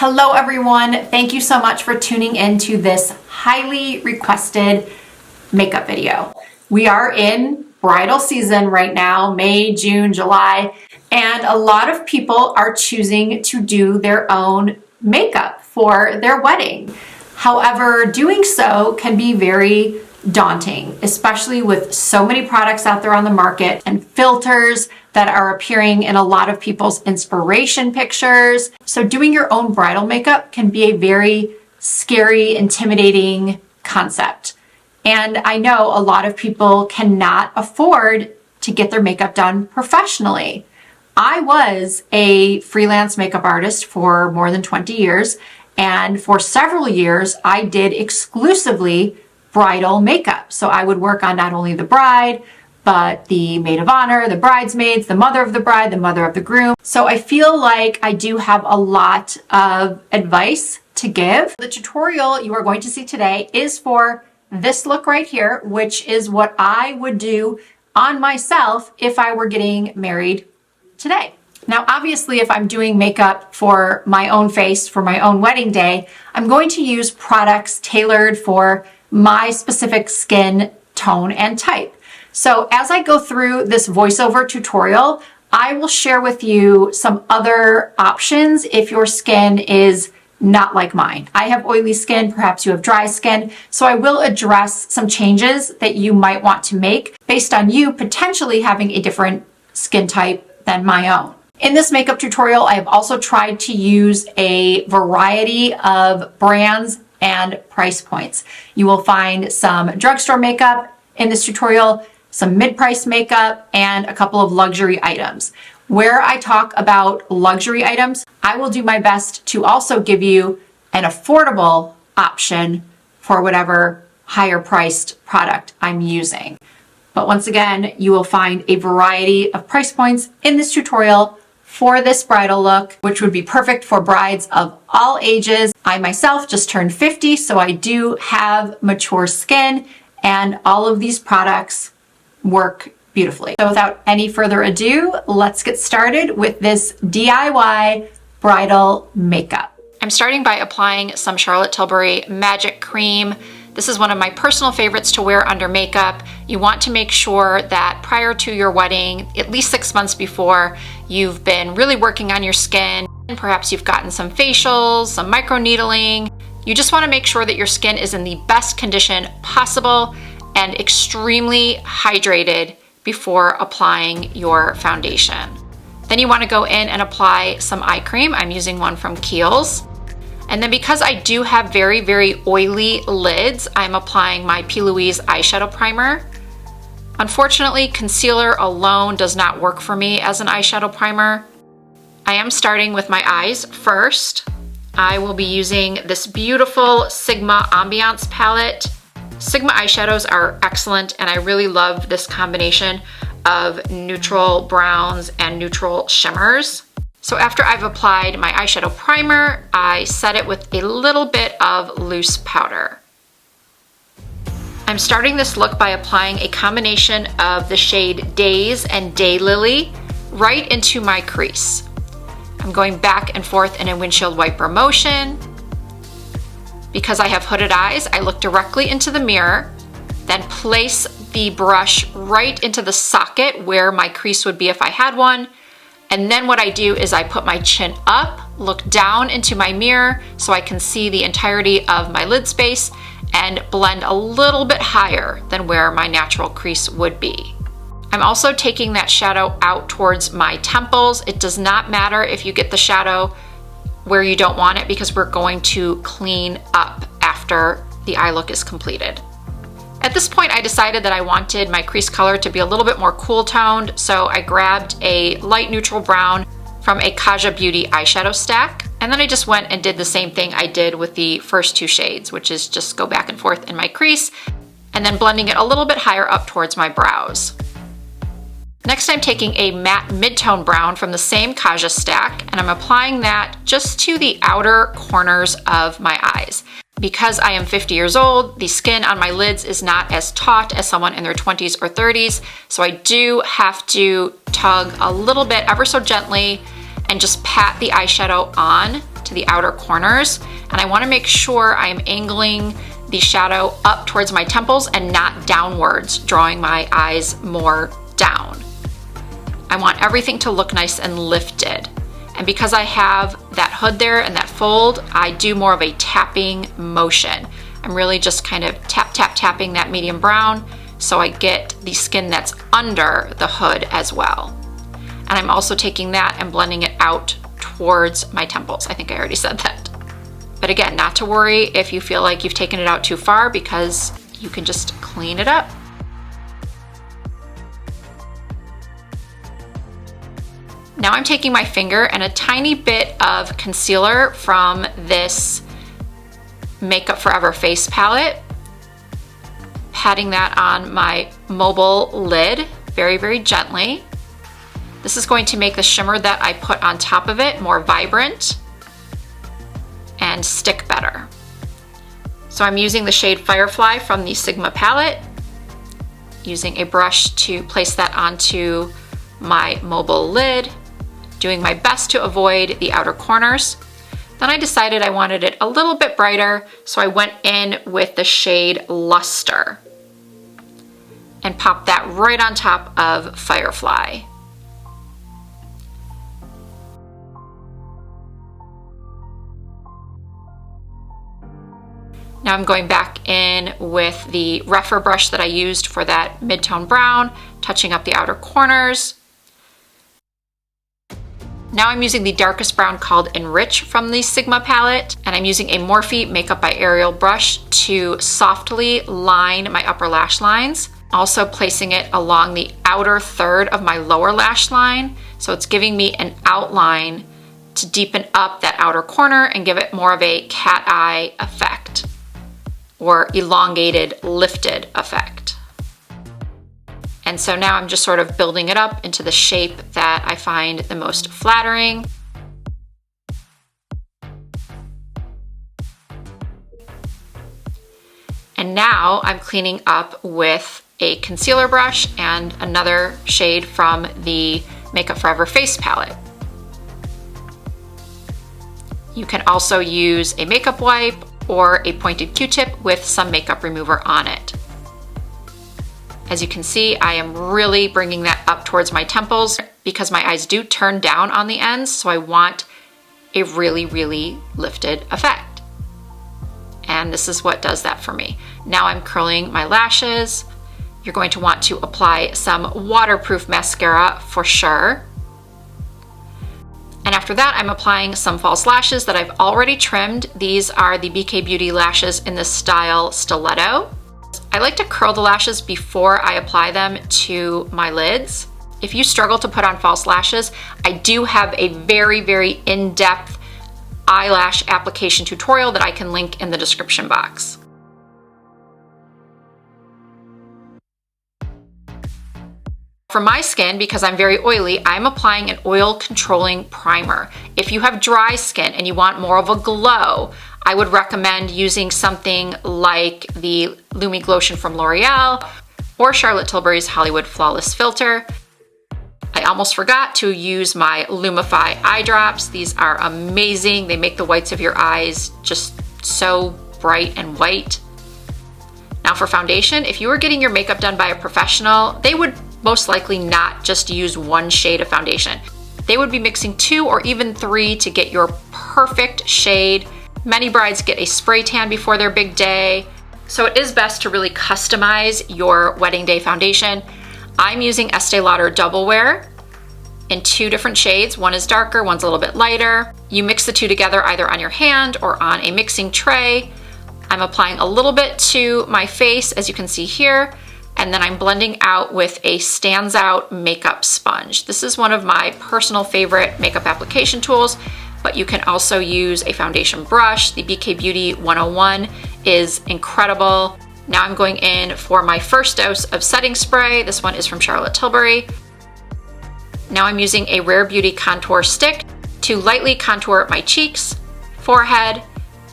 Hello everyone, thank you so much for tuning in to this highly requested makeup video. We are in bridal season right now, May, June, July, and a lot of people are choosing to do their own makeup for their wedding. However, doing so can be very daunting, especially with so many products out there on the market and filters that are appearing in a lot of people's inspiration pictures. So doing your own bridal makeup can be a very scary, intimidating concept. And I know a lot of people cannot afford to get their makeup done professionally. I was a freelance makeup artist for more than 20 years, and for several years I did exclusively bridal makeup. So I would work on not only the bride, but the maid of honor, the bridesmaids, the mother of the bride, the mother of the groom. So I feel like I do have a lot of advice to give. The tutorial you are going to see today is for this look right here, which is what I would do on myself if I were getting married today. Now, obviously, if I'm doing makeup for my own face, for my own wedding day, I'm going to use products tailored for my specific skin tone and type. So as I go through this voiceover tutorial, I will share with you some other options if your skin is not like mine. I have oily skin, perhaps you have dry skin, so I will address some changes that you might want to make based on you potentially having a different skin type than my own. In this makeup tutorial, I have also tried to use a variety of brands and price points. You will find some drugstore makeup in this tutorial, some mid-price makeup, and a couple of luxury items. Where I talk about luxury items, I will do my best to also give you an affordable option for whatever higher priced product I'm using. But once again, you will find a variety of price points in this tutorial for this bridal look, which would be perfect for brides of all ages. I myself just turned 50, so I do have mature skin, and all of these products work beautifully. So without any further ado, let's get started with this DIY bridal makeup. I'm starting by applying some Charlotte Tilbury Magic Cream. This is one of my personal favorites to wear under makeup. You want to make sure that prior to your wedding, at least 6 months before, you've been really working on your skin. And perhaps you've gotten some facials, some microneedling. You just want to make sure that your skin is in the best condition possible and extremely hydrated before applying your foundation. Then you want to go in and apply some eye cream. I'm using one from Kiehl's. And then because I do have very, very oily lids, I'm applying my P. Louise eyeshadow primer. Unfortunately, concealer alone does not work for me as an eyeshadow primer. I am starting with my eyes first. I will be using this beautiful Sigma Ambiance palette. Sigma eyeshadows are excellent, and I really love this combination of neutral browns and neutral shimmers. So after I've applied my eyeshadow primer, I set it with a little bit of loose powder. I'm starting this look by applying a combination of the shade Daze and Daylily right into my crease. I'm going back and forth in a windshield wiper motion. Because I have hooded eyes, I look directly into the mirror, then place the brush right into the socket where my crease would be if I had one. And then what I do is I put my chin up, look down into my mirror so I can see the entirety of my lid space, and blend a little bit higher than where my natural crease would be. I'm also taking that shadow out towards my temples. It does not matter if you get the shadow where you don't want it, because we're going to clean up after the eye look is completed. At this point, I decided that I wanted my crease color to be a little bit more cool toned, so I grabbed a light neutral brown from a Kaja Beauty eyeshadow stack, and then I just went and did the same thing I did with the first two shades, which is just go back and forth in my crease, and then blending it a little bit higher up towards my brows. Next, I'm taking a matte mid-tone brown from the same Kaja stack, and I'm applying that just to the outer corners of my eyes. Because I am 50 years old, the skin on my lids is not as taut as someone in their 20s or 30s, so I do have to tug a little bit, ever so gently, and just pat the eyeshadow on to the outer corners. And I want to make sure I'm angling the shadow up towards my temples and not downwards, drawing my eyes more down. I want everything to look nice and lifted. And because I have that hood there and that fold, I do more of a tapping motion. I'm really just kind of tapping that medium brown so I get the skin that's under the hood as well. And I'm also taking that and blending it out towards my temples. I think I already said that. But again, not to worry if you feel like you've taken it out too far, because you can just clean it up. Now I'm taking my finger and a tiny bit of concealer from this Makeup Forever face palette, patting that on my mobile lid very, very gently. This is going to make the shimmer that I put on top of it more vibrant and stick better. So I'm using the shade Firefly from the Sigma palette, using a brush to place that onto my mobile lid, doing my best to avoid the outer corners. Then I decided I wanted it a little bit brighter, so I went in with the shade Luster and popped that right on top of Firefly. Now I'm going back in with the rougher brush that I used for that mid-tone brown, touching up the outer corners. Now I'm using the darkest brown called Enrich from the Sigma palette, and I'm using a Morphe Makeup by Ariel brush to softly line my upper lash lines, also placing it along the outer third of my lower lash line. So it's giving me an outline to deepen up that outer corner and give it more of a cat eye effect, or elongated, lifted effect. And so now I'm just sort of building it up into the shape that I find the most flattering. And now I'm cleaning up with a concealer brush and another shade from the Makeup Forever face palette. You can also use a makeup wipe or a pointed Q-tip with some makeup remover on it. As you can see, I am really bringing that up towards my temples because my eyes do turn down on the ends, so I want a really, really lifted effect. And this is what does that for me. Now I'm curling my lashes. You're going to want to apply some waterproof mascara for sure. And after that, I'm applying some false lashes that I've already trimmed. These are the BK Beauty lashes in the style Stiletto. I like to curl the lashes before I apply them to my lids. If you struggle to put on false lashes, I do have a very, very in-depth eyelash application tutorial that I can link in the description box. For my skin, because I'm very oily, I'm applying an oil controlling primer. If you have dry skin and you want more of a glow, I would recommend using something like the Lumi Glotion from L'Oreal or Charlotte Tilbury's Hollywood Flawless Filter. I almost forgot to use my Lumify eye drops. These are amazing. They make the whites of your eyes just so bright and white. Now for foundation, if you were getting your makeup done by a professional, they would most likely not just use one shade of foundation. They would be mixing 2 or even 3 to get your perfect shade. Many brides get a spray tan before their big day, so it is best to really customize your wedding day foundation. I'm using Estee Lauder Double Wear in 2 different shades. One is darker, one's a little bit lighter. You mix the 2 together either on your hand or on a mixing tray. I'm applying a little bit to my face, as you can see here, and then I'm blending out with a Stands Out makeup sponge. This is one of my personal favorite makeup application tools, but you can also use a foundation brush. The BK Beauty 101 is incredible. Now I'm going in for my first dose of setting spray. This one is from Charlotte Tilbury. Now I'm using a Rare Beauty contour stick to lightly contour my cheeks, forehead,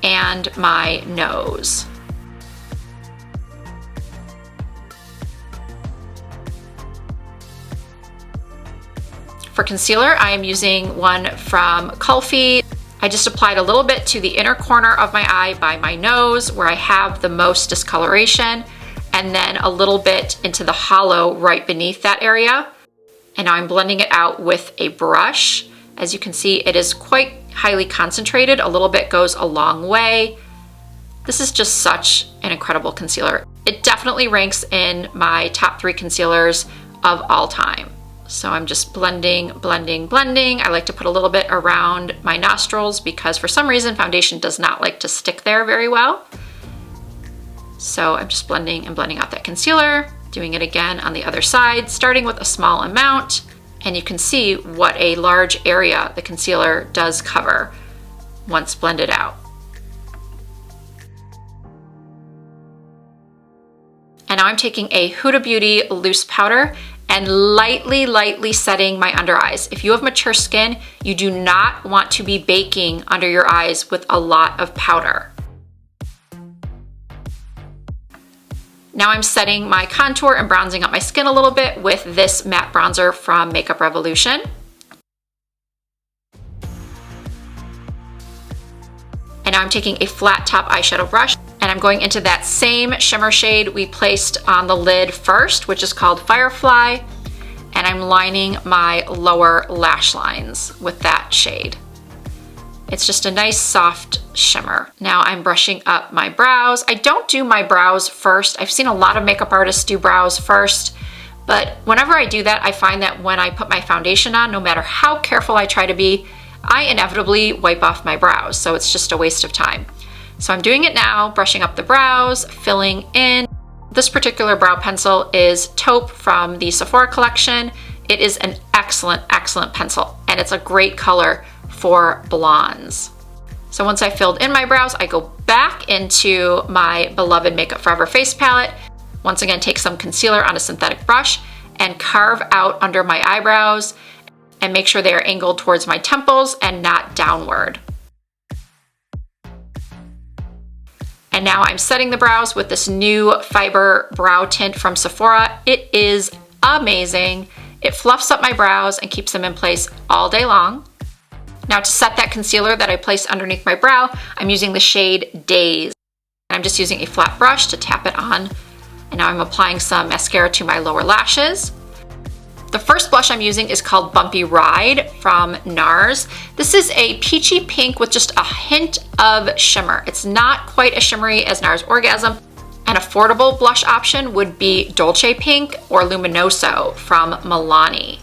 and my nose. For concealer, I am using one from Kulfi. I just applied a little bit to the inner corner of my eye by my nose where I have the most discoloration, and then a little bit into the hollow right beneath that area. And now I'm blending it out with a brush. As you can see, it is quite highly concentrated. A little bit goes a long way. This is just such an incredible concealer. It definitely ranks in my top 3 concealers of all time. So I'm just blending, blending, blending. I like to put a little bit around my nostrils because for some reason foundation does not like to stick there very well. So I'm just blending and blending out that concealer, doing it again on the other side, starting with a small amount. And you can see what a large area the concealer does cover once blended out. And now I'm taking a Huda Beauty loose powder and lightly setting my under eyes. If you have mature skin, you do not want to be baking under your eyes with a lot of powder. Now I'm setting my contour and bronzing up my skin a little bit with this matte bronzer from Makeup Revolution. And now I'm taking a flat top eyeshadow brush and I'm going into that same shimmer shade we placed on the lid first, which is called Firefly. And I'm lining my lower lash lines with that shade. It's just a nice soft shimmer. Now I'm brushing up my brows. I don't do my brows first. I've seen a lot of makeup artists do brows first, but whenever I do that, I find that when I put my foundation on, no matter how careful I try to be, I inevitably wipe off my brows, so it's just a waste of time. So I'm doing it now, brushing up the brows, filling in. This particular brow pencil is Taupe from the Sephora collection. It is an excellent, excellent pencil, and it's a great color for blondes. So once I filled in my brows, I go back into my beloved Makeup Forever face palette. Once again, take some concealer on a synthetic brush and carve out under my eyebrows and make sure they are angled towards my temples and not downward. And now I'm setting the brows with this new fiber brow tint from Sephora. It is amazing. It fluffs up my brows and keeps them in place all day long. Now to set that concealer that I placed underneath my brow, I'm using the shade Daze. I'm just using a flat brush to tap it on. And now I'm applying some mascara to my lower lashes. The first blush I'm using is called Bumpy Ride from NARS. This is a peachy pink with just a hint of shimmer. It's not quite as shimmery as NARS Orgasm. An affordable blush option would be Dolce Pink or Luminoso from Milani.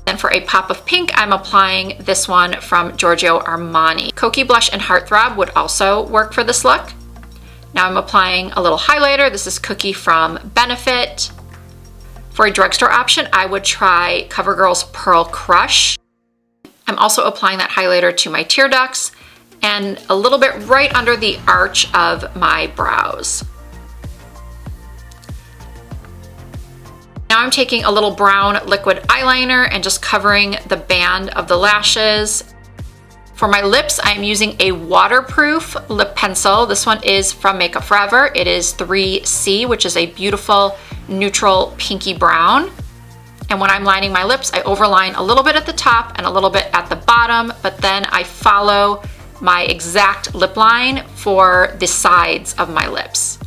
Then for a pop of pink, I'm applying this one from Giorgio Armani. Cokie Blush and Heartthrob would also work for this look. Now I'm applying a little highlighter. This is Cookie from Benefit. For a drugstore option, I would try CoverGirl's Pearl Crush. I'm also applying that highlighter to my tear ducts and a little bit right under the arch of my brows. Now I'm taking a little brown liquid eyeliner and just covering the band of the lashes. For my lips, I'm using a waterproof lip pencil. This one is from Makeup Forever. It is 3C, which is a beautiful neutral pinky brown. And when I'm lining my lips, I overline a little bit at the top and a little bit at the bottom, but then I follow my exact lip line for the sides of my lips.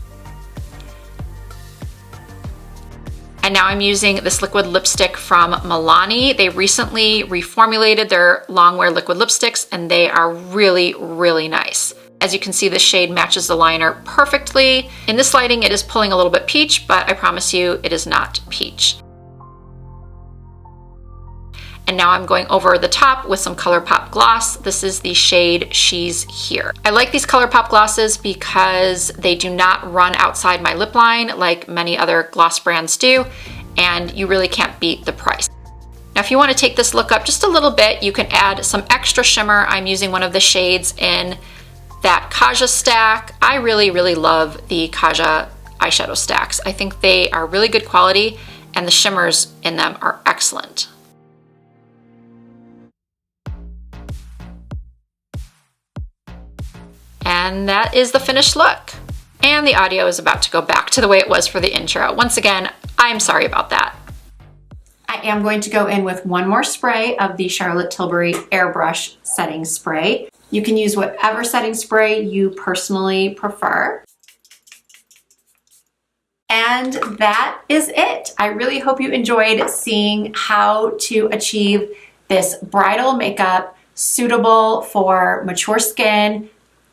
And now I'm using this liquid lipstick from Milani. They recently reformulated their longwear liquid lipsticks and they are really, really nice. As you can see, the shade matches the liner perfectly. In this lighting, it is pulling a little bit peach, but I promise you it is not peach. And now I'm going over the top with some ColourPop gloss. This is the shade She's Here. I like these ColourPop glosses because they do not run outside my lip line like many other gloss brands do, and you really can't beat the price. Now, if you want to take this look up just a little bit, you can add some extra shimmer. I'm using one of the shades in that Kaja stack. I really, really love the Kaja eyeshadow stacks. I think they are really good quality and the shimmers in them are excellent. And that is the finished look. And the audio is about to go back to the way it was for the intro. Once again, I'm sorry about that. I I am going to go in with one more spray of the Charlotte Tilbury Airbrush Setting Spray. You can use whatever setting spray you personally prefer. And that is it. I really hope you enjoyed seeing how to achieve this bridal makeup suitable for mature skin,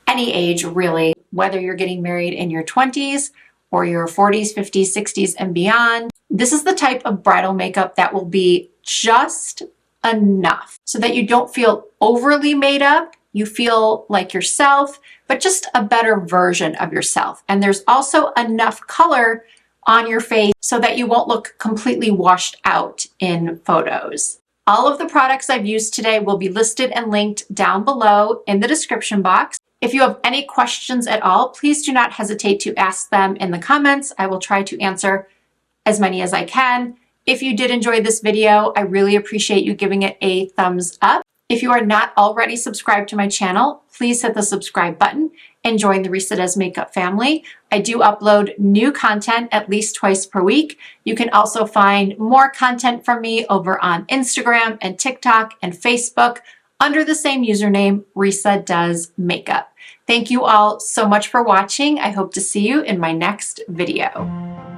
any age really, whether you're getting married in your 20s or your 40s, 50s, 60s, and beyond. This is the type of bridal makeup that will be just enough so that you don't feel overly made up. You feel like yourself, but just a better version of yourself. And there's also enough color on your face so that you won't look completely washed out in photos. All of the products I've used today will be listed and linked down below in the description box. If you have any questions at all, please do not hesitate to ask them in the comments. I will try to answer as many as I can. If you did enjoy this video, I really appreciate you giving it a thumbs up. If you are not already subscribed to my channel, please hit the subscribe button and join the Risa Does Makeup family. I do upload new content at least twice per week. You can also find more content from me over on Instagram and TikTok and Facebook under the same username, Risa Does Makeup. Thank you all so much for watching. I hope to see you in my next video.